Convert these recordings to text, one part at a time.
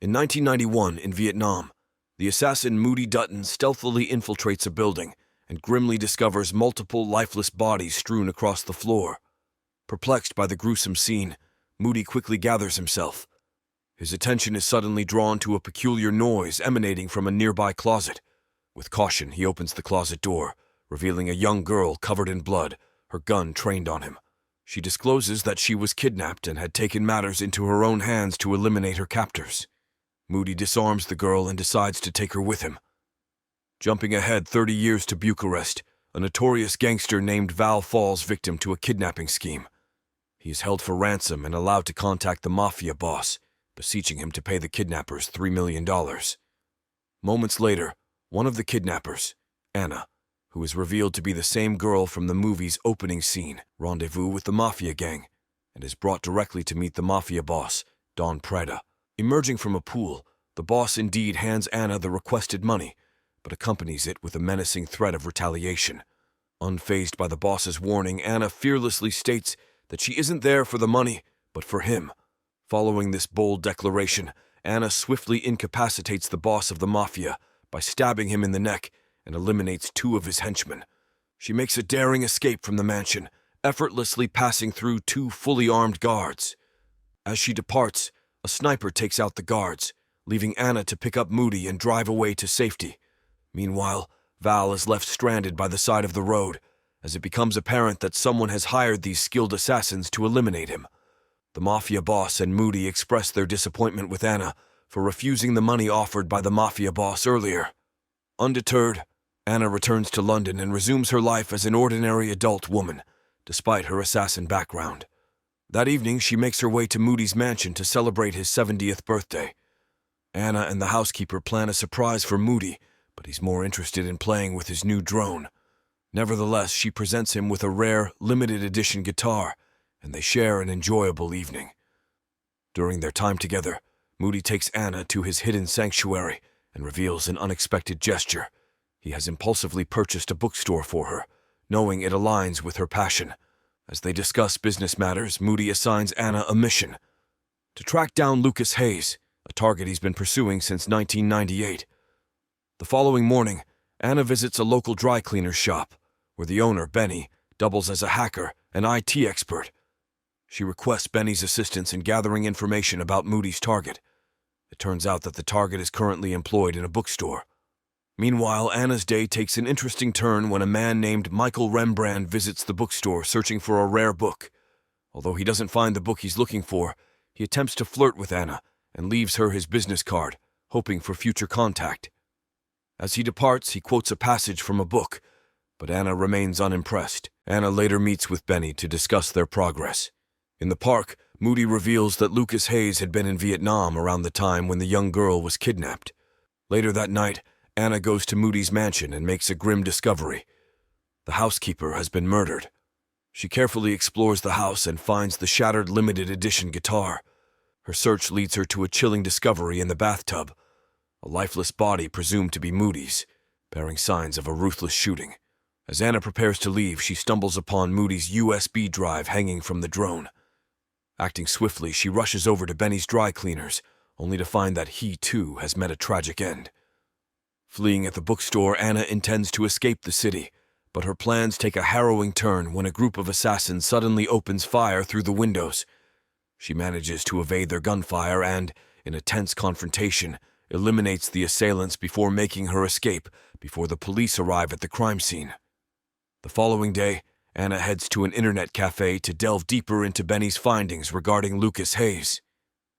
In 1991, in Vietnam, the assassin Moody Dutton stealthily infiltrates a building and grimly discovers multiple lifeless bodies strewn across the floor. Perplexed by the gruesome scene, Moody quickly gathers himself. His attention is suddenly drawn to a peculiar noise emanating from a nearby closet. With caution, he opens the closet door, revealing a young girl covered in blood, her gun trained on him. She discloses that she was kidnapped and had taken matters into her own hands to eliminate her captors. Moody disarms the girl and decides to take her with him. Jumping ahead 30 years to Bucharest, a notorious gangster named Val falls victim to a kidnapping scheme. He is held for ransom and allowed to contact the Mafia boss, beseeching him to pay the kidnappers $3 million. Moments later, one of the kidnappers, Anna, who is revealed to be the same girl from the movie's opening scene, rendezvous with the Mafia gang, and is brought directly to meet the Mafia boss, Don Preda. Emerging from a pool, the boss indeed hands Anna the requested money, but accompanies it with a menacing threat of retaliation. Unfazed by the boss's warning, Anna fearlessly states that she isn't there for the money, but for him. Following this bold declaration, Anna swiftly incapacitates the boss of the Mafia by stabbing him in the neck and eliminates 2 of his henchmen. She makes a daring escape from the mansion, effortlessly passing through 2 fully armed guards. As she departs, a sniper takes out the guards, leaving Anna to pick up Moody and drive away to safety. Meanwhile, Val is left stranded by the side of the road, as it becomes apparent that someone has hired these skilled assassins to eliminate him. The Mafia boss and Moody express their disappointment with Anna for refusing the money offered by the Mafia boss earlier. Undeterred, Anna returns to London and resumes her life as an ordinary adult woman, despite her assassin background. That evening, she makes her way to Moody's mansion to celebrate his 70th birthday. Anna and the housekeeper plan a surprise for Moody, but he's more interested in playing with his new drone. Nevertheless, she presents him with a rare, limited edition guitar, and they share an enjoyable evening. During their time together, Moody takes Anna to his hidden sanctuary and reveals an unexpected gesture. He has impulsively purchased a bookstore for her, knowing it aligns with her passion. As they discuss business matters, Moody assigns Anna a mission: to track down Lucas Hayes, a target he's been pursuing since 1998. The following morning, Anna visits a local dry cleaner's shop, where the owner, Benny, doubles as a hacker and IT expert. She requests Benny's assistance in gathering information about Moody's target. It turns out that the target is currently employed in a bookstore. Meanwhile, Anna's day takes an interesting turn when a man named Michael Rembrandt visits the bookstore searching for a rare book. Although he doesn't find the book he's looking for, he attempts to flirt with Anna and leaves her his business card, hoping for future contact. As he departs, he quotes a passage from a book, but Anna remains unimpressed. Anna later meets with Benny to discuss their progress. In the park, Moody reveals that Lucas Hayes had been in Vietnam around the time when the young girl was kidnapped. Later that night, Anna goes to Moody's mansion and makes a grim discovery. The housekeeper has been murdered. She carefully explores the house and finds the shattered limited edition guitar. Her search leads her to a chilling discovery in the bathtub: a lifeless body presumed to be Moody's, bearing signs of a ruthless shooting. As Anna prepares to leave, she stumbles upon Moody's USB drive hanging from the drone. Acting swiftly, she rushes over to Benny's dry cleaners, only to find that he, too, has met a tragic end. Fleeing at the bookstore, Anna intends to escape the city, but her plans take a harrowing turn when a group of assassins suddenly opens fire through the windows. She manages to evade their gunfire and, in a tense confrontation, eliminates the assailants before making her escape before the police arrive at the crime scene. The following day, Anna heads to an internet cafe to delve deeper into Benny's findings regarding Lucas Hayes.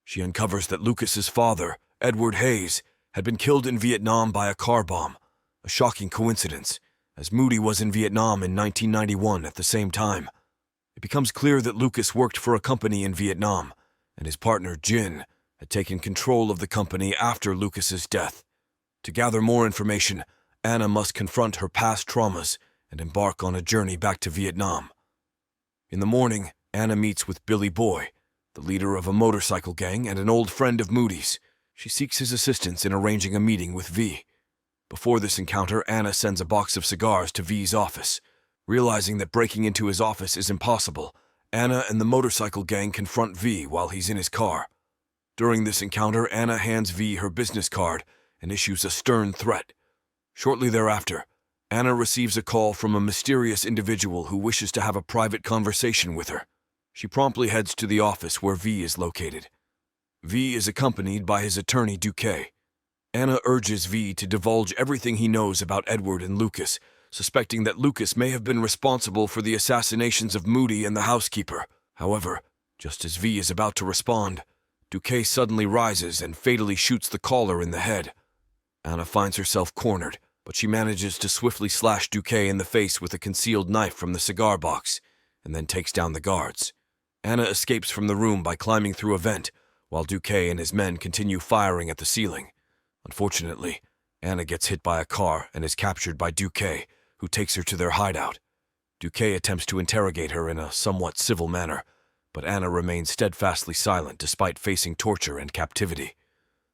She uncovers that Lucas's father, Edward Hayes, had been killed in Vietnam by a car bomb, a shocking coincidence, as Moody was in Vietnam in 1991 at the same time. It becomes clear that Lucas worked for a company in Vietnam, and his partner, Jin, had taken control of the company after Lucas's death. To gather more information, Anna must confront her past traumas and embark on a journey back to Vietnam. In the morning, Anna meets with Billy Boy, the leader of a motorcycle gang and an old friend of Moody's. She seeks his assistance in arranging a meeting with V. Before this encounter, Anna sends a box of cigars to V's office. Realizing that breaking into his office is impossible, Anna and the motorcycle gang confront V while he's in his car. During this encounter, Anna hands V her business card and issues a stern threat. Shortly thereafter, Anna receives a call from a mysterious individual who wishes to have a private conversation with her. She promptly heads to the office where V is located. V is accompanied by his attorney, Duque. Anna urges V to divulge everything he knows about Edward and Lucas, suspecting that Lucas may have been responsible for the assassinations of Moody and the housekeeper. However, just as V is about to respond, Duque suddenly rises and fatally shoots the caller in the head. Anna finds herself cornered, but she manages to swiftly slash Duque in the face with a concealed knife from the cigar box, and then takes down the guards. Anna escapes from the room by climbing through a vent, while Duque and his men continue firing at the ceiling. Unfortunately, Anna gets hit by a car and is captured by Duque, who takes her to their hideout. Duque attempts to interrogate her in a somewhat civil manner, but Anna remains steadfastly silent despite facing torture and captivity.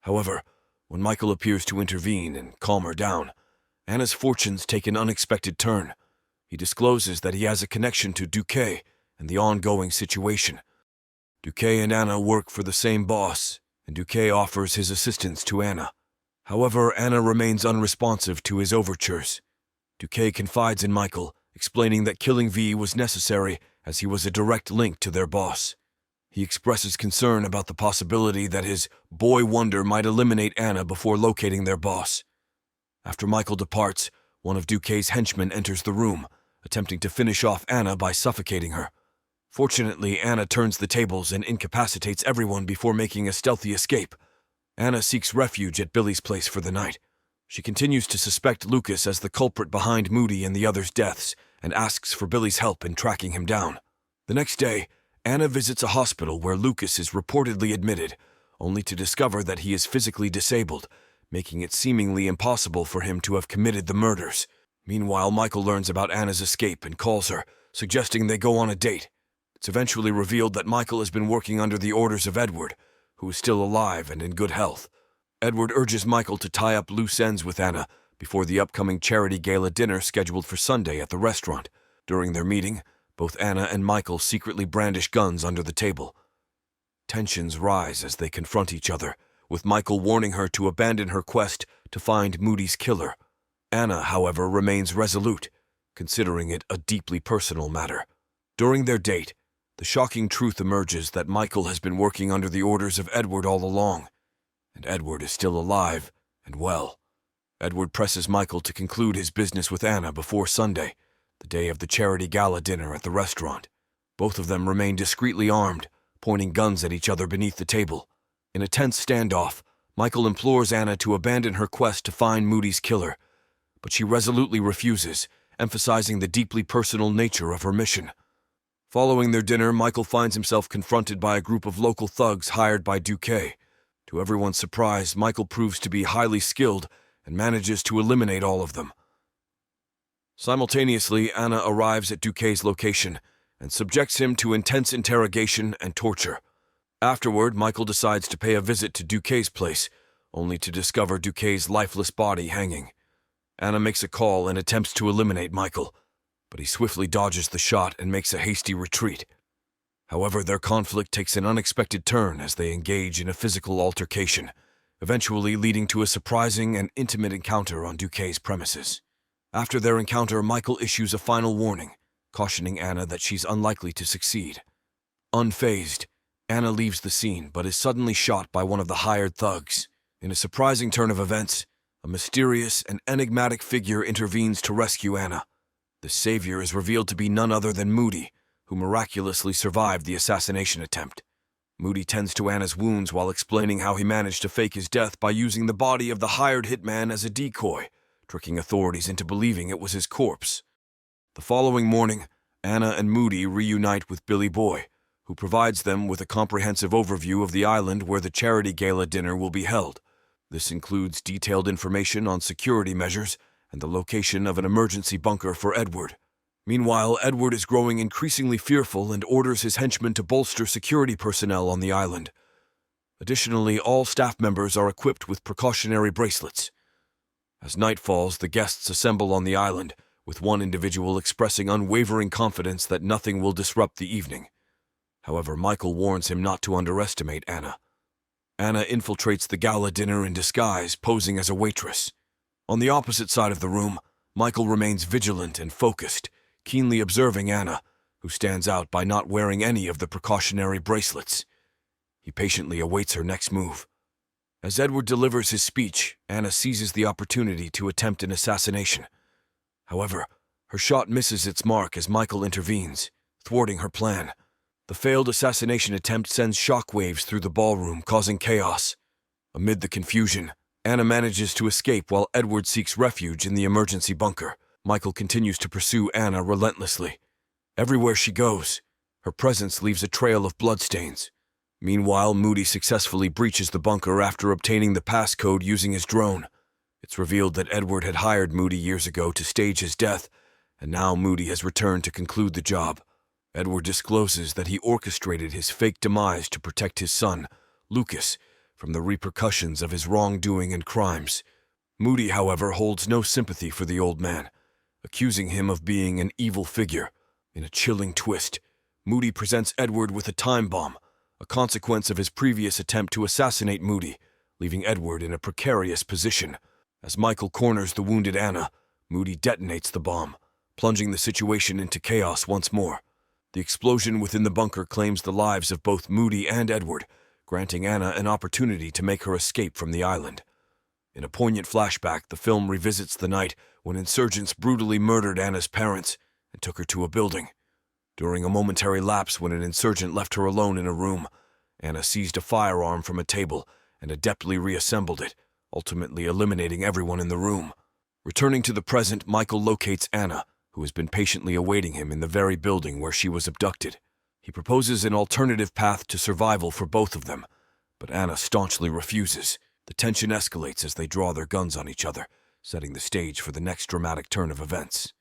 However, when Michael appears to intervene and calm her down, Anna's fortunes take an unexpected turn. He discloses that he has a connection to Duque and the ongoing situation. Duque and Anna work for the same boss, and Duque offers his assistance to Anna. However, Anna remains unresponsive to his overtures. Duque confides in Michael, explaining that killing V was necessary as he was a direct link to their boss. He expresses concern about the possibility that his boy wonder might eliminate Anna before locating their boss. After Michael departs, one of Duque's henchmen enters the room, attempting to finish off Anna by suffocating her. Fortunately, Anna turns the tables and incapacitates everyone before making a stealthy escape. Anna seeks refuge at Billy's place for the night. She continues to suspect Lucas as the culprit behind Moody and the others' deaths, and asks for Billy's help in tracking him down. The next day, Anna visits a hospital where Lucas is reportedly admitted, only to discover that he is physically disabled, making it seemingly impossible for him to have committed the murders. Meanwhile, Michael learns about Anna's escape and calls her, suggesting they go on a date. It's eventually revealed that Michael has been working under the orders of Edward, who is still alive and in good health. Edward urges Michael to tie up loose ends with Anna before the upcoming charity gala dinner scheduled for Sunday at the restaurant. During their meeting, both Anna and Michael secretly brandish guns under the table. Tensions rise as they confront each other, with Michael warning her to abandon her quest to find Moody's killer. Anna, however, remains resolute, considering it a deeply personal matter. During their date, the shocking truth emerges that Michael has been working under the orders of Edward all along, and Edward is still alive and well. Edward presses Michael to conclude his business with Anna before Sunday, the day of the charity gala dinner at the restaurant. Both of them remain discreetly armed, pointing guns at each other beneath the table. In a tense standoff, Michael implores Anna to abandon her quest to find Moody's killer, but she resolutely refuses, emphasizing the deeply personal nature of her mission. Following their dinner, Michael finds himself confronted by a group of local thugs hired by Duque. To everyone's surprise, Michael proves to be highly skilled and manages to eliminate all of them. Simultaneously, Anna arrives at Duque's location and subjects him to intense interrogation and torture. Afterward, Michael decides to pay a visit to Duque's place, only to discover Duque's lifeless body hanging. Anna makes a call and attempts to eliminate Michael, but he swiftly dodges the shot and makes a hasty retreat. However, their conflict takes an unexpected turn as they engage in a physical altercation, eventually leading to a surprising and intimate encounter on Duque's premises. After their encounter, Michael issues a final warning, cautioning Anna that she's unlikely to succeed. Unfazed, Anna leaves the scene but is suddenly shot by one of the hired thugs. In a surprising turn of events, a mysterious and enigmatic figure intervenes to rescue Anna. The savior is revealed to be none other than Moody, who miraculously survived the assassination attempt. Moody tends to Anna's wounds while explaining how he managed to fake his death by using the body of the hired hitman as a decoy, tricking authorities into believing it was his corpse. The following morning, Anna and Moody reunite with Billy Boy, who provides them with a comprehensive overview of the island where the charity gala dinner will be held. This includes detailed information on security measures and the location of an emergency bunker for Edward. Meanwhile, Edward is growing increasingly fearful and orders his henchmen to bolster security personnel on the island. Additionally, all staff members are equipped with precautionary bracelets. As night falls, the guests assemble on the island, with one individual expressing unwavering confidence that nothing will disrupt the evening. However, Michael warns him not to underestimate Anna. Anna infiltrates the gala dinner in disguise, posing as a waitress. On the opposite side of the room, Michael remains vigilant and focused, keenly observing Anna, who stands out by not wearing any of the precautionary bracelets. He patiently awaits her next move. As Edward delivers his speech, Anna seizes the opportunity to attempt an assassination. However, her shot misses its mark as Michael intervenes, thwarting her plan. The failed assassination attempt sends shockwaves through the ballroom, causing chaos. Amid the confusion, Anna manages to escape while Edward seeks refuge in the emergency bunker. Michael continues to pursue Anna relentlessly. Everywhere she goes, her presence leaves a trail of bloodstains. Meanwhile, Moody successfully breaches the bunker after obtaining the passcode using his drone. It's revealed that Edward had hired Moody years ago to stage his death, and now Moody has returned to conclude the job. Edward discloses that he orchestrated his fake demise to protect his son, Lucas, from the repercussions of his wrongdoing and crimes. Moody, however, holds no sympathy for the old man, accusing him of being an evil figure. In a chilling twist, Moody presents Edward with a time bomb, a consequence of his previous attempt to assassinate Moody, leaving Edward in a precarious position. As Michael corners the wounded Anna, Moody detonates the bomb, plunging the situation into chaos once more. The explosion within the bunker claims the lives of both Moody and Edward, granting Anna an opportunity to make her escape from the island. In a poignant flashback, the film revisits the night when insurgents brutally murdered Anna's parents and took her to a building. During a momentary lapse when an insurgent left her alone in a room, Anna seized a firearm from a table and adeptly reassembled it, ultimately eliminating everyone in the room. Returning to the present, Michael locates Anna, who has been patiently awaiting him in the very building where she was abducted. He proposes an alternative path to survival for both of them, but Anna staunchly refuses. The tension escalates as they draw their guns on each other, setting the stage for the next dramatic turn of events.